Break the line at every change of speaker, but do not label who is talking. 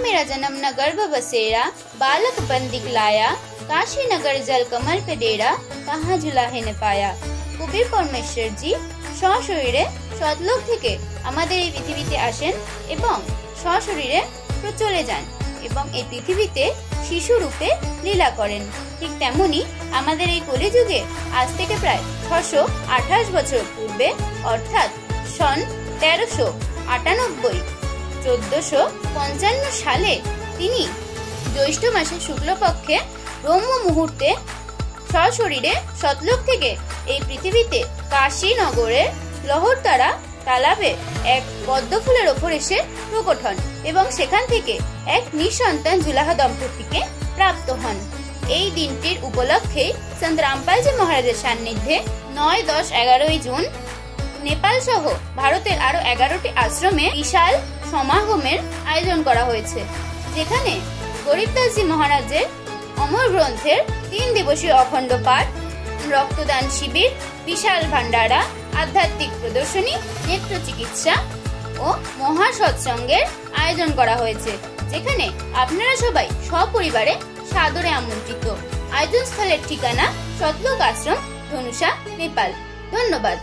मेरा जन्म न गर्भ बसेरा, बालक बन दिखलाया, काशी नगर जल कमल पे डेरा, कहाँ झुला है न पाया। কবির পরমেশ্বরজি সশরীরে সৎলোক থেকে আমাদের এই পৃথিবীতে আসেন এবং সশরীরে চলে যান এবং এই পৃথিবীতে শিশু রূপে লীলা করেন। ঠিক তেমনি আমাদের এই কলিযুগে আজ থেকে প্রায় 628 বছর পূর্বে অর্থাৎ সন 1398 1455 সালে তিনি জ্যৈষ্ঠ মাসের শুক্লপক্ষে ব্রহ্ম মুহূর্তে সশরীরে সৎলোক থেকে এই পৃথিবীতে কাশী নগরের লহরতারা তালাবে এক পদ্ম ফুলের ওপর এসে প্রকট হন এবং সেখান থেকে এক নিঃসন্তান জুলাহা দম্পতিকে প্রাপ্ত হন। এই দিনটির উপলক্ষে সন্ত রামপালজি মহারাজের সান্নিধ্যে 9, 10, 11 জুন নেপাল সহ ভারতের আরো 11টি আশ্রমে বিশাল সমাগমের আয়োজন করা হয়েছে, যেখানে গরিবদাসজি মহারাজের অমর গ্রন্থের 3 দিবসীয় অখণ্ড পাঠ, রক্তদান শিবির, বিশাল ভান্ডারা, আধ্যাত্মিক প্রদর্শনী, নেত্র চিকিৎসা ও মহা সৎসঙ্গের আয়োজন করা হয়েছে, যেখানে আপনারা সবাই সপরিবারে সাদরে আমন্ত্রিত। আয়োজন স্থলের ঠিকানা সতলোক আশ্রম, ধনুষা, নেপাল। ধন্যবাদ।